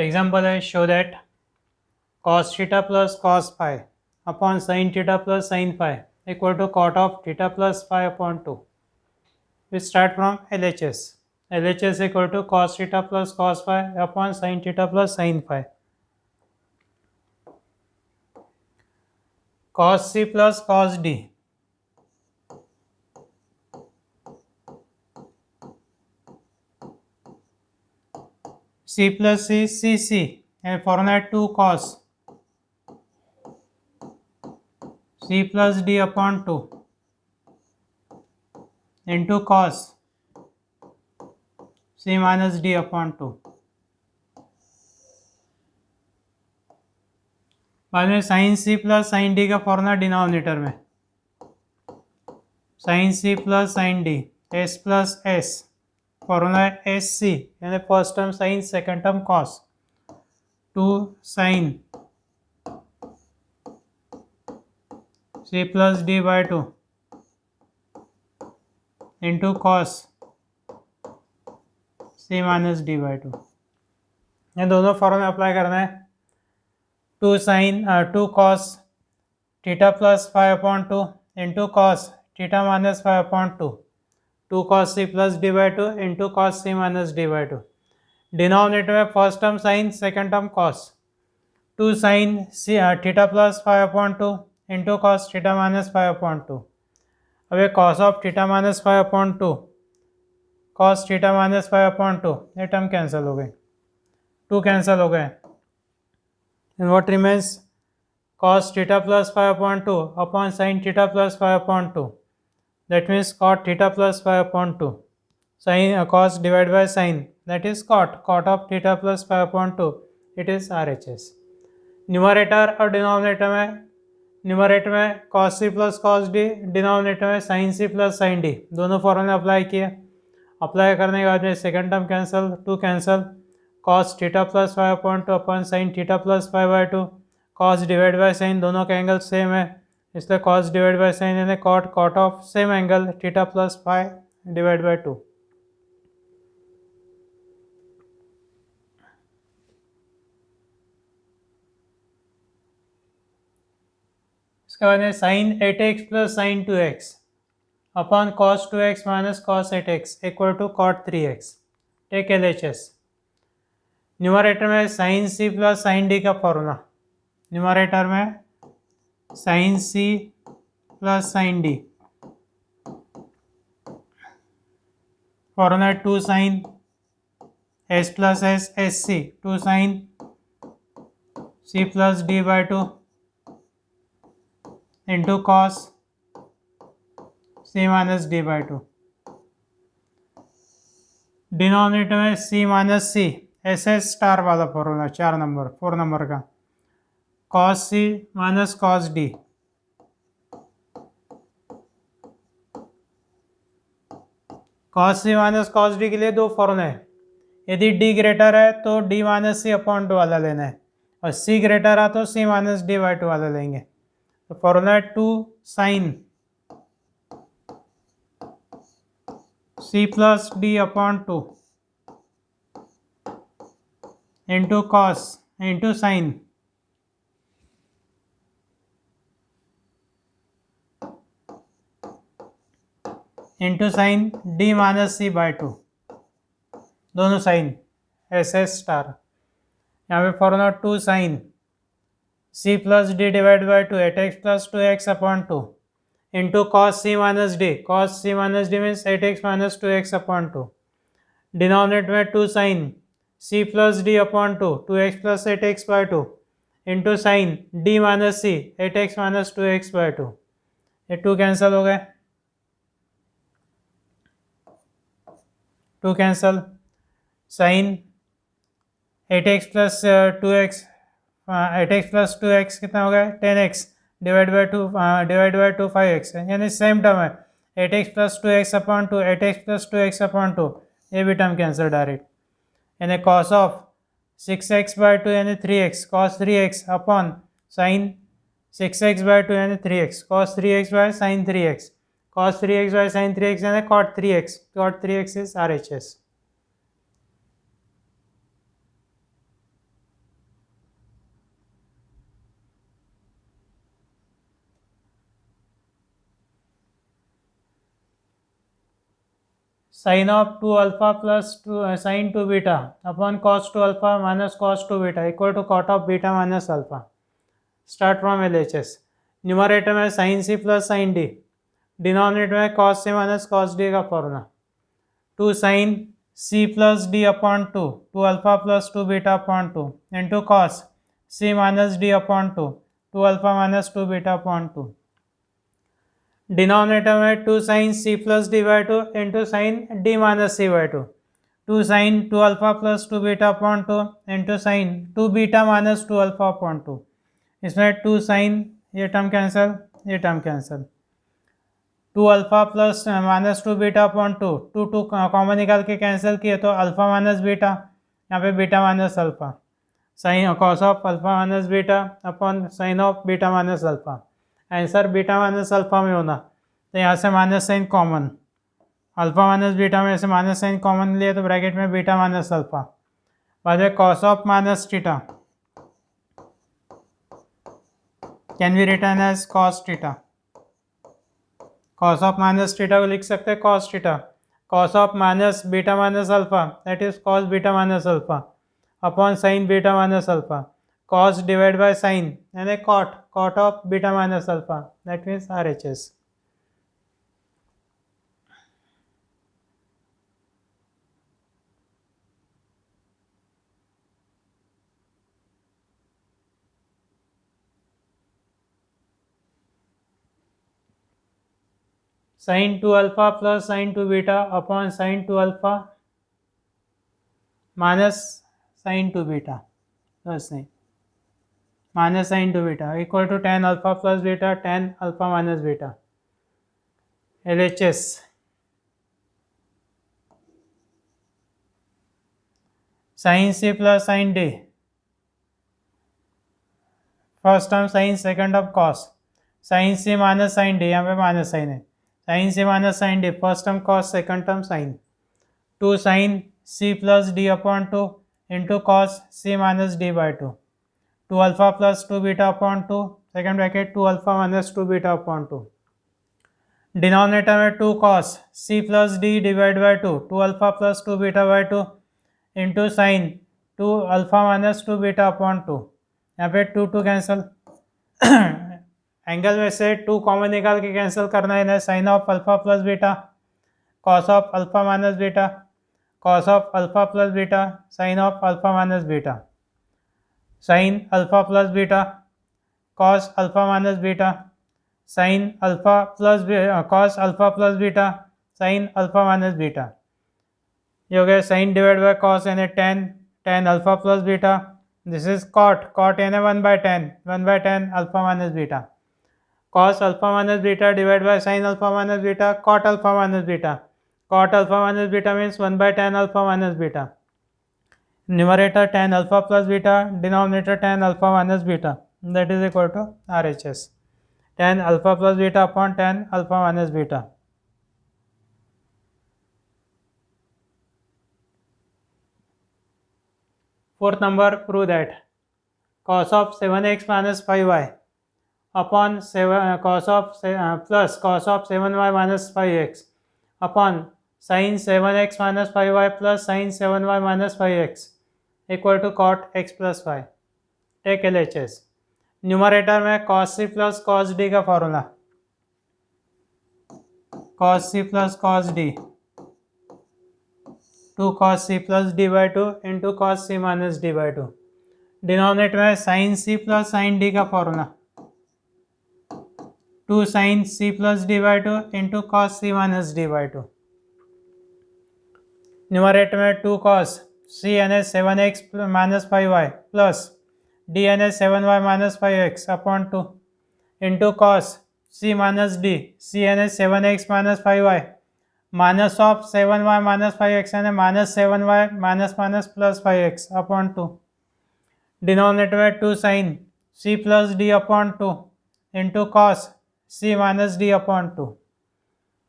Example है show that cos theta plus cos phi upon sin theta plus sin phi equal to cot of theta plus phi upon 2. We start from LHS. LHS equal to cos theta plus cos phi upon sin theta plus sin phi. Cos C plus cos D. C plus C, CC, and formula 2 cos C plus D upon 2 into cos C minus D upon 2. बाद में sine C plus sine D का formula denominator में sine C plus sine D S plus S formula S C यानी first term sine second term cos 2 sine C plus D by 2 into cos C minus D by 2. ये दोनों formula apply करना है. 2 cos theta plus phi upon 2 into cos theta minus phi upon 2. 2 cos c plus d by 2 into cos c minus d by 2. Denominator में first term sine second term cos 2 sin theta plus phi upon 2 into cos theta minus phi upon 2. अब ये cos of theta minus phi upon 2 cos theta minus phi upon 2 ये term cancel हो गए, 2 cancel हो गए. And what remains? Cos theta plus phi upon 2 upon sin theta plus phi upon 2. That means cot theta plus phi upon 2. Sin cos divided by sin, that is cot. Cot of theta plus phi upon 2. It is RHS. Numerator और denominator में cos c plus cos d, denominator में sin c plus sin d. दोनों फॉर्मूले apply किए. Apply करने के बाद में second term cancel, 2 cancel. cos theta plus five upon 2 upon sine theta plus five by 2. cos divide by sine दोनों का एंगल सेम है, इसलिए cos डिवाइड बाई साइन यानी cot of same angle theta plus five divide by 2. इसके बाद में sine 8x plus sine 2x upon cos 2x minus cos 8x equal to cot 3x. Take LHS. Numerator में sine C plus sine D का formula, numerator में sine C plus sine D formula 2 sine S plus S S C 2 sine C plus D by 2 into cos C minus D by 2. Denominator में C minus C S S star वाला formula 4 number का cos c minus cos d. cos c minus cos d के लिए 2 formula है. यदि d greater है तो d minus सी upon 2 वाला लेना है और c ग्रेटर है तो c माइनस डी बाई 2 वाला लेंगे. तो formula 2 sine c plus d upon 2 into cos into sine into sine D minus C by 2. दोनों साइन एस एस स्टार. यहाँ पे formula 2 sine C plus D divide by 2 8x plus 2x upon 2 into cos C minus D. Cos C minus D means 8x minus 2x upon 2. Denominator में 2 sine c plus D upon 2 2x plus 8x by 2 into sine d minus C 8x minus 2x by 2. ये 2 cancel हो गए, 2 cancel. Sign 8x plus 2x 8x plus 2x कितना हो गया 10x divide by 2 5x यानी same term है 8x plus 2x upon 2 8x plus 2x upon 2. ये भी टर्म कैंसिल डायरेक्ट यानी cos ऑफ 6x बाई 2 यानी 3x cos 3x upon sine 6x by 2 यानी 3x cos 3x by sine 3x cos 3x by sine 3x यानी cot 3x is RHS. Sine of 2 alpha plus 2 sine 2 beta upon cos 2 alpha minus cos 2 beta equal to cot of beta minus alpha. Start from LHS. Numerator में sine C plus sine D, denominator में cos C minus cos D का formula. 2 sine C plus D upon 2 alpha plus 2 beta upon 2 into cos C minus D upon 2 alpha minus 2 beta upon 2. Denominator में 2 sine C plus D by 2 into sine D minus C by 2 sine 2 alpha plus 2 beta upon 2 into sine 2 beta minus 2 alpha upon 2. इसमें 2 sine ये term cancel, ये term cancel. 2 alpha plus minus 2 beta upon 2 common निकाल के cancel किए तो alpha minus beta, यहाँ पे beta minus alpha. Sine cos of alpha minus beta upon sine of beta minus alpha. Answer beta minus alpha में होना तो यहाँ से minus sine common, alpha minus beta में से माइनस साइन कॉमन लिए तो ब्रैकेट में बीटा माइनस अल्फा. बाद में cos of minus theta can be written as cos theta. Cos of minus theta को लिख सकते हैं cos theta. Cos of minus beta minus alpha that is cos beta minus alpha upon sine beta minus alpha. Cos divide by sine यानी cot of beta minus alpha that means RHS. Sine 2 alpha plus sine 2 beta upon sine 2 alpha minus sine 2 beta plus नहीं minus sine 2 beta equal to tan alpha plus beta tan alpha minus beta. LHS. Sine C plus sine D, first term sine second term cos. Sine C minus sine D, यहाँ पे minus sine है. Sine C minus sine D, first term cos second term sine. 2 sine C plus D upon 2 into cos C minus D by 2 alpha plus 2 beta upon 2 second bracket 2 alpha minus 2 beta upon 2. Denominator में 2 cos C plus D divide by 2 alpha plus 2 beta by 2 into sine 2 alpha minus 2 beta upon 2. यहाँ पे 2 cancel. Angle में से 2 common निकाल के cancel करना है. Sine of alpha plus beta cos of alpha minus beta cos of alpha plus beta sine of alpha minus beta. Sine alpha plus beta cos alpha minus beta sine alpha plus cos alpha plus beta sine alpha minus beta. ये हो गया sine divide by cos यानी tan alpha plus beta. This is cot यानी 1/10 alpha minus beta. Cos alpha minus beta divide by sign alpha minus beta cot alpha minus beta. Cot alpha minus beta means 1/10 alpha minus beta. Numerator tan alpha plus beta, denominator tan alpha minus beta that is equal to RHS. tan alpha plus beta upon tan alpha minus beta. Fourth number, prove that cos of 7x minus 5y upon 7 cos of plus cos of 7y minus 5x upon sin 7x minus 5y plus sin 7y minus 5x equal to cot x plus y. Take LHS. Numerator में cos c plus cos d का formula. cos c plus cos d 2 cos c plus d by 2 into cos c minus d by 2. Denominator में sin c plus sin d का formula 2 sin c plus d by 2 into cos c minus d by 2. Numerator में 2 cos c यानी 7x minus 5y plus d यानी 7y minus 5x upon 2 into cos c minus d c यानी 7x minus 5y minus of 7y minus 5x यानी minus 7y minus minus plus 5x upon 2. Denominator में 2 sine c plus D upon 2 into cos c minus D upon 2.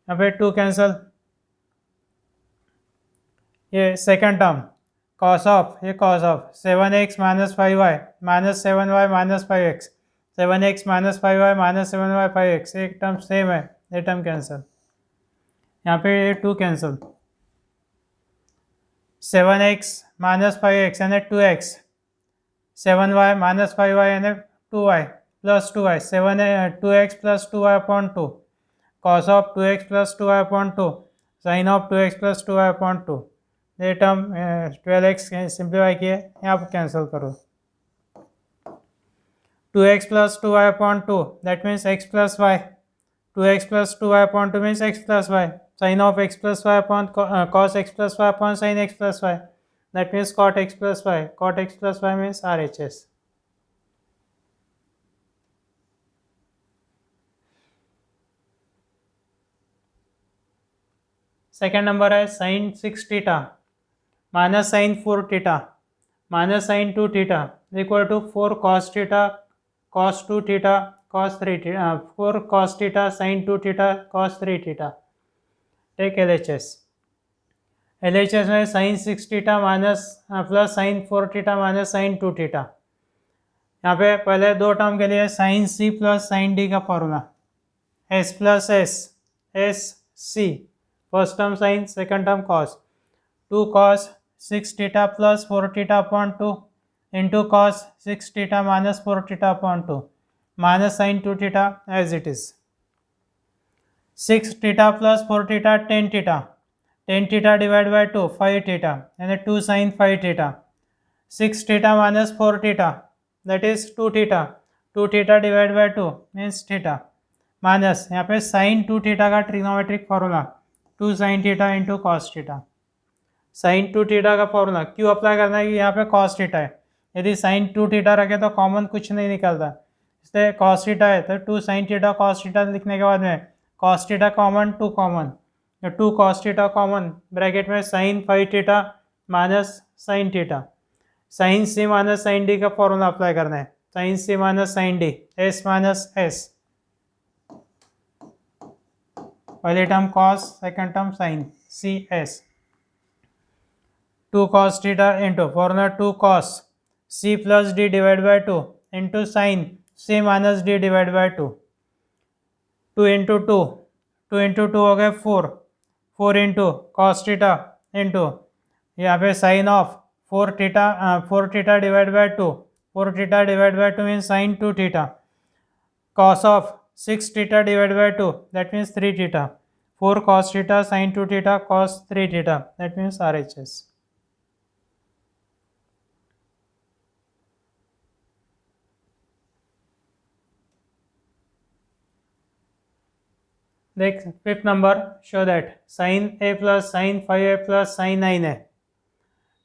यहाँ पे 2 cancel. ये second term cos of 7x minus 5y minus 7y minus 5x 7x minus 5y minus 7y 5x एक term same है, ये term cancel. यहाँ पे ये 2 cancel. 7x minus 5x यानी 2x, 7y minus 5y यानी 2y plus 2y, 2x plus 2y upon 2, cos of 2x plus 2y upon 2, sin of 2x plus 2y upon 2. ये term 12x simplify किए, यहाँ पर cancel करो. 2x plus 2y upon 2, that means x plus y. 2x plus 2y upon 2 means x plus y. Sin of x plus y upon cos x plus y upon sin x plus y, that means cot x plus y. Cot x plus y means RHS. Second number है sin 6 theta minus sin 4 theta minus sin 2 theta equal to 4 cos theta cos 2 theta cos 3 theta 4 cos theta sin 2 theta cos 3 theta. Take LHS. LHS में sin 6 theta minus plus sin 4 theta minus sin 2 theta. यहाँ पे पहले दो term के लिए sin C plus sin D का formula S plus S C, first term sin, second term cos. 2 cos 6 theta plus 4 theta upon 2 into cos 6 theta minus 4 theta upon 2 minus sin 2 theta as it is. 6 theta plus 4 theta 10 theta, 10 theta divide by 2 5 theta यानी 2 sin 5 theta. 6 theta minus 4 theta that is 2 theta, 2 theta divide by 2 means theta minus यहाँ पे sin 2 theta का trigonometric formula 2 sin theta into cos theta. sin 2 theta का formula क्यों apply करना है कि यहाँ पे cos थीटा है. यदि sin 2 थीटा रखे तो कॉमन कुछ नहीं निकलता, इसलिए cos थीटा है तो 2 sin थीटा cos थीटा लिखने के बाद में cos theta common 2 common, 2 cos theta common bracket में sin 5 theta minus sin theta. sin C minus sin D का फॉर्मूला अप्लाई करना है. sin C minus sin D, S minus S, पहले term cos second term sin, C S. 2 cos theta into formula 2 cos C plus D divide by 2 into sin C minus D divide by 2. 2 into 2, 2 into 2 हो गए 4, 4 into cos theta into यहाँ पे sin of 4 theta divide by 2, 4 theta divide by 2 means sin 2 theta, cos of 6 theta divide by 2 that means 3 theta, 4 cos theta sin 2 theta cos 3 theta that means RHS. देख fifth number, show that sin A plus sin 5A plus sin 9A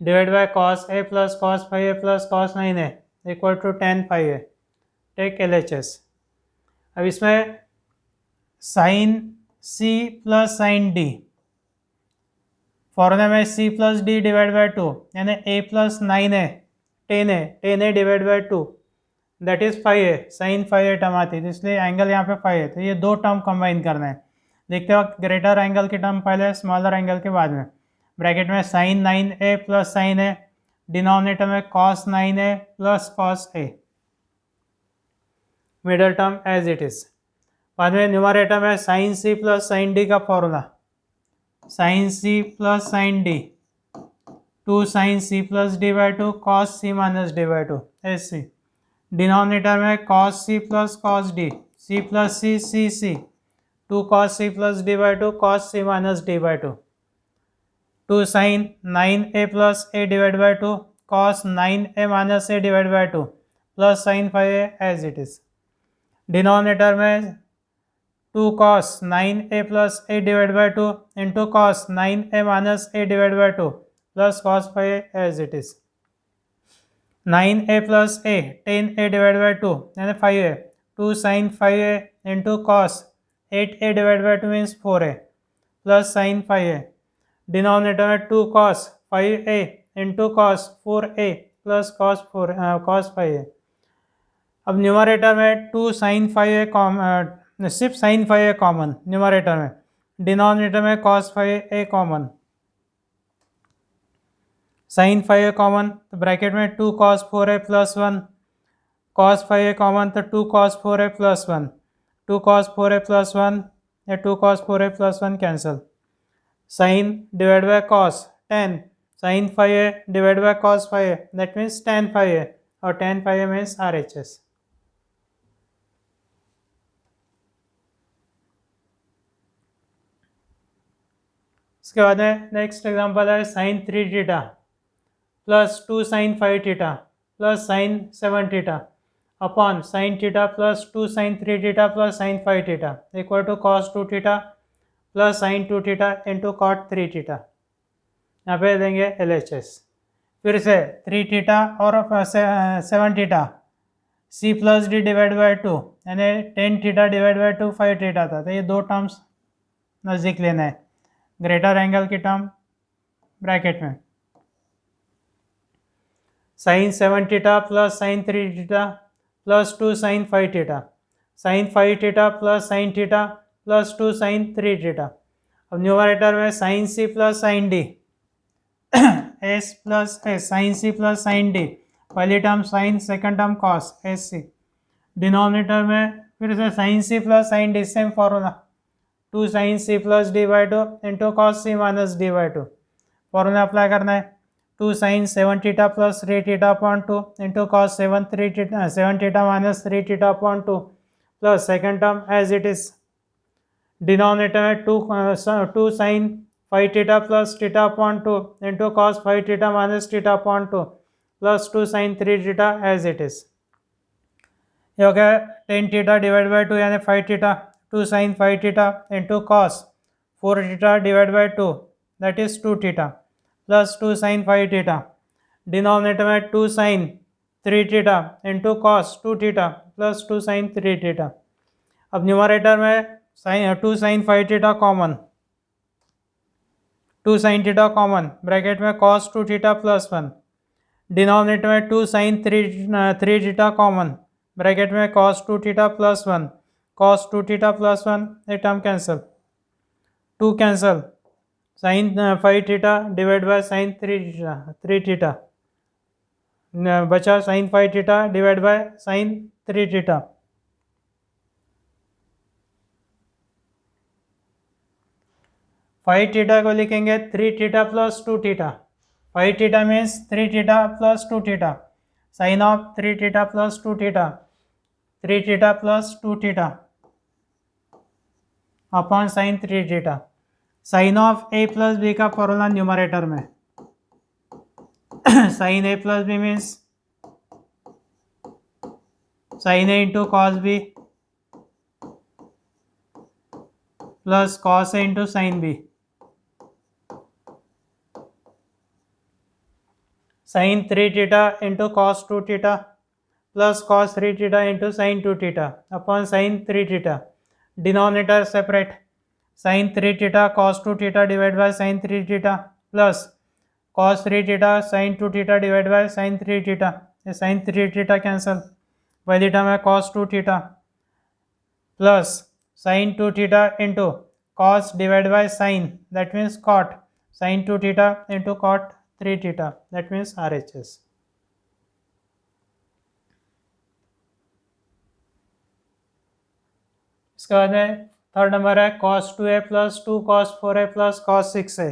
divide by cos A plus cos 5A plus cos 9A equal to tan 5A. Take LHS. अब इसमें sin C plus sin D formula में C plus D divide by 2 यानी A plus 9A 10A divide by 2 that is 5A, sin 5A term आती है इसलिए angle यहाँ पे 5 है. तो ये दो टर्म कंबाइन करना है. देखते वक्त ग्रेटर एंगल की टर्म पहले, स्मॉलर एंगल के बाद में. ब्रैकेट में sin 9A plus sin A, denominator में cos 9A plus cos A, middle term as it is. बाद में न्यूमरेटर में sin C plus sin D का formula sin C plus sin D 2 sin C plus D by 2 cos C minus D by 2 SC. Denominator में cos C plus cos D, C plus C 2 cos C plus D by 2 cos C minus D by 2. 2 sin 9A plus A divide by 2 cos 9A minus A divide by 2 plus sin 5A as it is. Denominator में 2 cos 9A plus A divide by 2 into cos 9A minus A divide by 2 plus cos 5A as it is. 9A plus A 10A divide by 2 यानी 5A, 2 sin 5A into cos 8A divide by 2 means 4A plus sin 5A. Denominator में 2 cos 5A into cos 4A plus cos 5A. अब numerator में 2 sin 5A सिर्फ sin 5A common numerator में, denominator में cos 5A common, sin 5A common तो bracket में 2 cos 4A plus 1, cos 5A common तो 2 cos 4A plus 1, 2 cos 4A plus 1 या 2 cos 4A plus 1 cancel. sin divide by cos 10 sin phi a divided by cos phi a, that means tan phi a, और tan phi a means RHS. इसके बाद में next example है sin 3 theta plus 2 sin 5 theta plus sin 7 theta upon sin theta plus 2 sin 3 theta plus sin 5 theta equal to cos 2 theta plus sin 2 theta into cot 3 theta. यहाँ पे देंगे LHS. फिर से 3 theta और 7 theta C plus D divide by 2 यानी 10 theta divide by 2 5 theta था, तो ये दो टर्म्स नज़दीक लेना है. ग्रेटर एंगल की टर्म ब्रैकेट में sin 7 theta plus sin 3 theta plus 2 sin 5 theta sin 5 theta plus sin theta plus 2 sin 3 theta. अब न्यूमरेटर में sin C plus sin D S plus S sin C plus sin D, पहली term sin, second term cos SC. Denominator में फिर से sin C plus sin D, same formula 2 sin C plus D by 2 into cos C minus D by 2. Formula apply करना है 2 sin 7 theta plus 3 theta upon 2 into cos 7 theta minus 3 theta upon 2 plus second term as it is. Denominator में 2 sin 5 theta plus theta upon 2 into cos 5 theta minus theta upon 2 plus 2 sin 3 theta as it is. ये हो गया 10 theta divide by 2 यानी 5 theta 2 sin 5 theta into cos 4 theta divide by 2 that is 2 theta plus 2 sin 5 theta. Denominator में 2 sin 3 theta into cos 2 theta plus 2 sin 3 theta. अब numerator में 2 sin 5 theta common, 2 sin theta common, bracket में cos 2 theta plus 1. Denominator में 2 sin 3 theta common, bracket में cos 2 theta plus 1, cos 2 theta plus 1, ये term cancel, 2 cancel, sin 5 theta divide by sin 3 theta बचा sin 5 theta divide by sin 3 theta. Five theta को लिखेंगे 3 theta plus 2 theta. 5 theta means 3 theta plus 2 theta, sine of 3 theta plus 2 theta, 3 theta plus 2 theta upon sine 3 theta. Sine of A plus B का formula numerator में sine A plus B means sine A into cos B plus cos A into sine B. Sine 3 theta into cos 2 theta plus cos 3 theta into sine 2 theta upon sine 3 theta. Denominator separate, sine 3 theta cos 2 theta divide by sine 3 theta plus cos 3 theta sine 2 theta divide by sine 3 theta. ये sine 3 theta cancel, पहली term है cos 2 theta plus sine 2 theta into cos divide by sine that means cot, sine 2 theta into cot 3 theta that means RHS. इसके बाद में third number है cos 2a plus 2 cos 4a plus cos 6a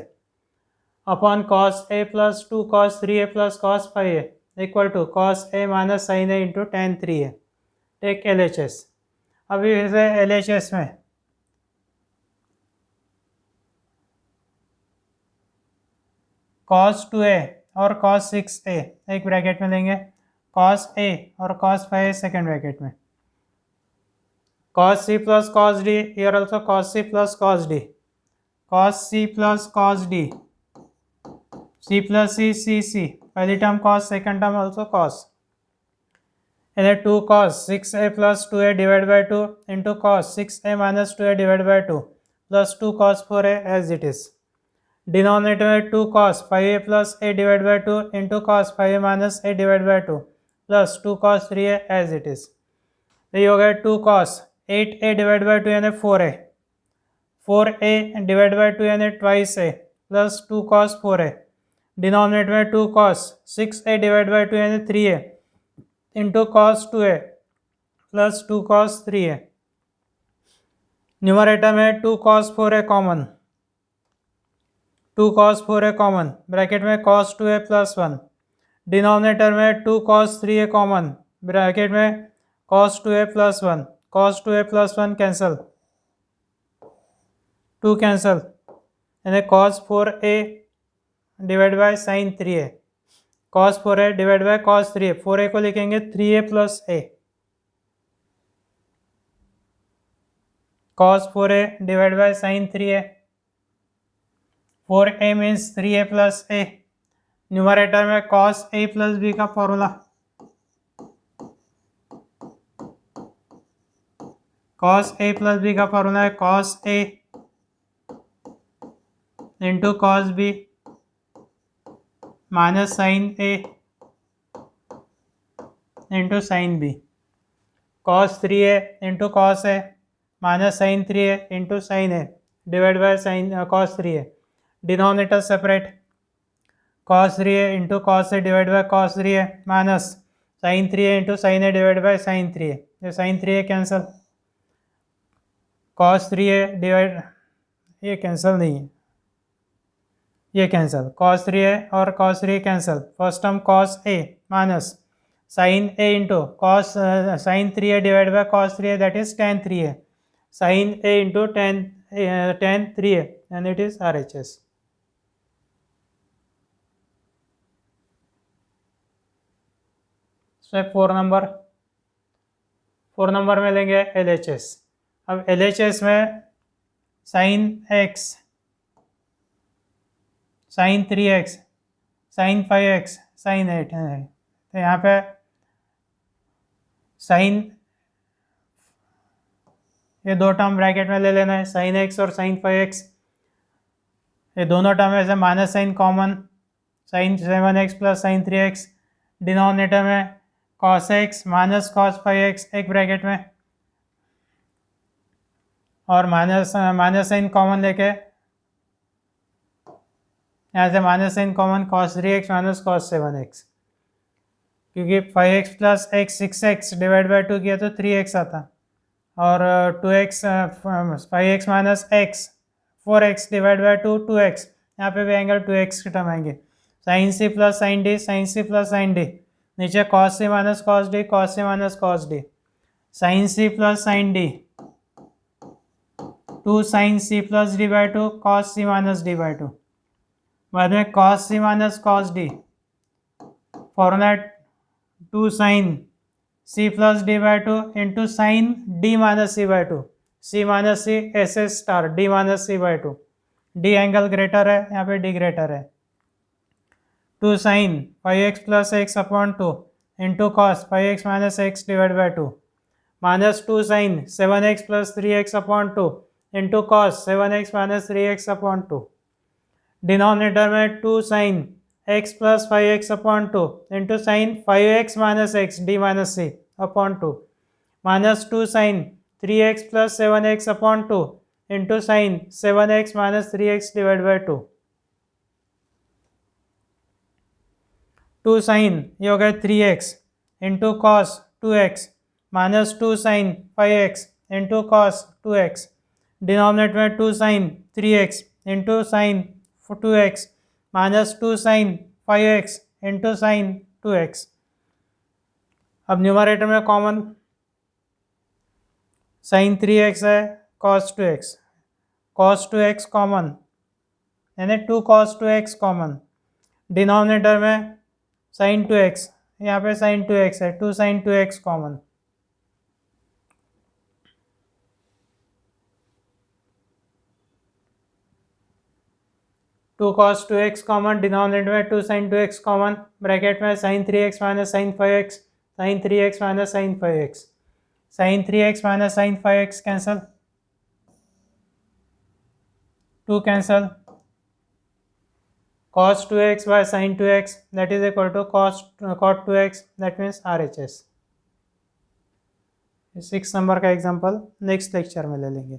upon cos a plus 2 cos 3a plus cos 5a equal to cos a minus sine a into tan 3a. Take LHS. अभी फिर से LHS में cos 2a और cos 6a एक bracket में लेंगे, cos a और cos 5a second bracket में, cos c plus cos d, here also cos c plus cos d, cos c plus cos d, c plus c, पहली term cos, second term also cos. इधर 2 cos 6a plus 2a divided by 2 into cos 6a minus 2a divided by 2 plus 2 cos 4a as it is. Denominator में 2 cos 5a plus a divided by 2 into cos 5a minus a divided by 2 plus 2 cos 3a as it is. तो ये हो गया 2 cos 8a divided by 2 यानी 4a, 4a divided by 2 यानी twice a plus 2 cos 4a. Denominator में 2 cos 6a divided by 2 यानी 3a into cos 2a plus 2 cos 3a. Numerator में 2 cos 4a common, 2 cos 4a common, bracket में cos 2a plus 1, denominator में 2 cos 3a common, bracket में cos 2a plus 1, cos 2a plus 1 cancel, 2 cancel, यानी cos 4a divide by sin 3a, cos 4a divide by cos 3a, 4a को लिखेंगे 3a plus a, cos 4a divide by sin 3a, 4a means 3a plus a, numerator में cos a plus b का formula, cos a plus b का formula है cos a into cos b minus sine a into sine b, cos 3a into cos a minus sine 3a into sine a divide by sine cos 3a, denominator separate, cos 3a into cos a divide by cos 3a minus sine 3a into sine a divide by sine 3a, ये sine 3a cancel, cos 3a divide, ये cancel नहीं है, ये cancel, cos 3a और cos 3a cancel, first term cos a minus sine a into cos sine 3a divide by cos 3a that is tan 3a, sine a into tan 3a and it is RHS। Step 4 number में लेंगे LHS। अब LHS में sine x, sine 3x, sine 5x, sine 8 है, तो यहाँ पे sign, ये दो टर्म ब्रैकेट में ले लेना है, साइन x और साइन 5x, ये दोनों टर्म में से minus sine common, sine 7x plus sine 3x, denominator में cos x minus cos 5x एक ब्रैकेट में, और माइनस साइन कॉमन लेके यहाँ से minus sine common cos 3x minus cos 7x, क्योंकि 5x plus x 6x divide by 2 किया तो 3x आता, और 2x 5x minus x 4x divide by 2 2x, यहाँ पे भी एंगल 2x के टर्म आएंगे, sine c plus sine D, sine c plus sine D, नीचे cos c minus cos d, cos c minus cos d, sine c plus sine D, 2 sine c plus D by 2 cos c minus D by 2, बाद में cos c minus cos d, formula 2 sine c plus D by 2 into sine d minus c by 2, c minus c S S star d minus c by 2, d angle greater है, यहाँ पे d greater है, 2 sine 5x plus x upon 2 into cos 5x minus x divide by 2, minus 2 sine 7x plus 3x upon 2 into cos 7x minus 3x upon 2, denominator में 2 sine x plus 5x upon 2 into sine 5x minus x d minus c upon 2, minus 2 sine 3x plus 7x upon 2 into sine 7x minus 3x divide by 2, 2 sine ये हो गया 3x into cos 2x minus 2 sine 5x into cos 2x, denominator में 2 sine 3x into sine 2x minus 2 sine 5x into sine 2x। अब numerator में common sign 3x है, cos 2x common, यानी 2 cos 2x common, denominator में sine 2x, यहाँ पे sine 2x है, 2 sine 2x common, two cos 2x common, denominator में 2 sin 2x common, bracket में sin 3x minus sin 5x, sin 3x minus sin 5x, sin 3x minus sin 5x cancel, 2 cancel, cos 2x by sin 2x that is equal to cot 2x, that means RHS। 6 number का example next lecture में ले लेंगे।